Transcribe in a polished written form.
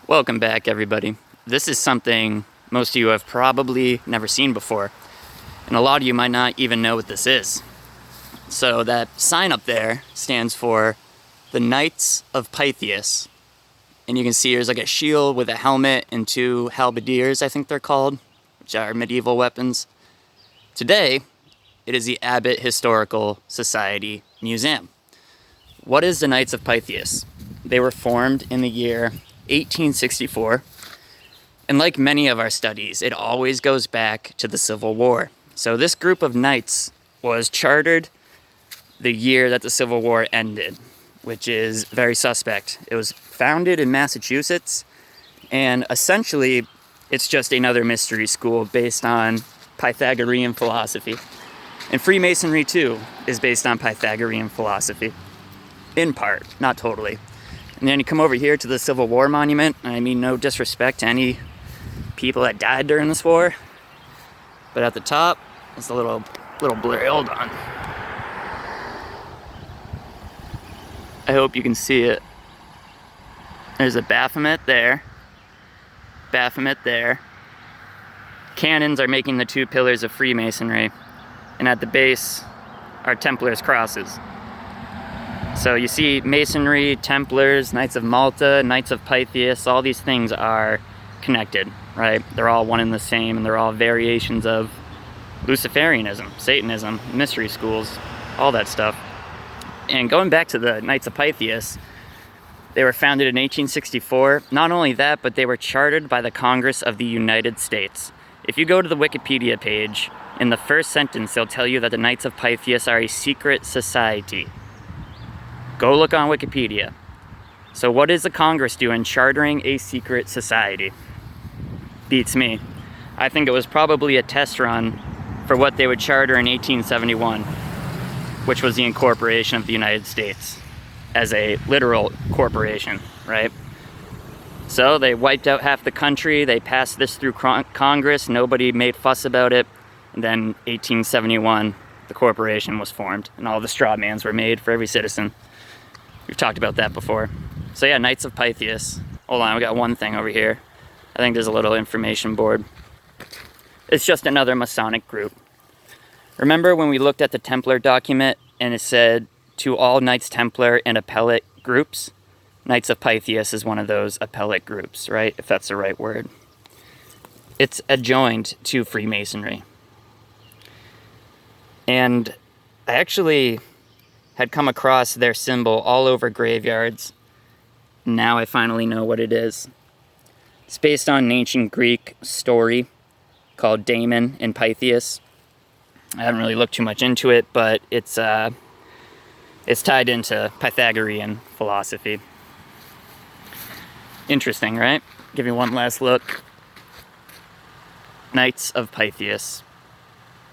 Welcome back, everybody. This is something most of you have probably never seen before, and a lot of you might not even know what this is. So that sign up there stands for the Knights of Pythias, and you can see there's like a shield with a helmet and two halberdiers, I think they're called, which are medieval weapons. Today, it is the Abbott Historical Society Museum. What is the Knights of Pythias? They were formed in the year 1864, and like many of our studies, it always goes back to the Civil War. So this group of knights was chartered the year that the Civil War ended, which is very suspect. It was founded in Massachusetts, and essentially it's just another mystery school based on Pythagorean philosophy. And Freemasonry too is based on Pythagorean philosophy, in part, not totally. And then you come over here to the Civil War monument. I mean, no disrespect to any people that died during this war, but at the top, it's a little blurry. Hold on. I hope you can see it. There's a Baphomet there. Baphomet there. Cannons are making the two pillars of Freemasonry, and at the base are Templars' crosses. So you see Masonry, Templars, Knights of Malta, Knights of Pythias, all these things are connected, right? They're all one and the same, and they're all variations of Luciferianism, Satanism, mystery schools, all that stuff. And going back to the Knights of Pythias, they were founded in 1864. Not only that, but they were chartered by the Congress of the United States. If you go to the Wikipedia page, in the first sentence, they'll tell you that the Knights of Pythias are a secret society. Go look on Wikipedia. So what does the Congress do in chartering a secret society? Beats me. I think it was probably a test run for what they would charter in 1871, which was the incorporation of the United States as a literal corporation, right? So they wiped out half the country, they passed this through Congress, nobody made fuss about it, and then 1871, the corporation was formed, and all the straw mans were made for every citizen. We've talked about that before. So yeah, Knights of Pythias. Hold on, we got one thing over here. I think there's a little information board. It's just another Masonic group. Remember when we looked at the Templar document and it said, to all Knights Templar and appellate groups? Knights of Pythias is one of those appellate groups, right? If that's the right word. It's adjoined to Freemasonry. And I actually had come across their symbol all over graveyards. Now I finally know what it is. It's based on an ancient Greek story called Damon and Pythias. I haven't really looked too much into it, but it's tied into Pythagorean philosophy. Interesting, right? Give you one last look. Knights of Pythias.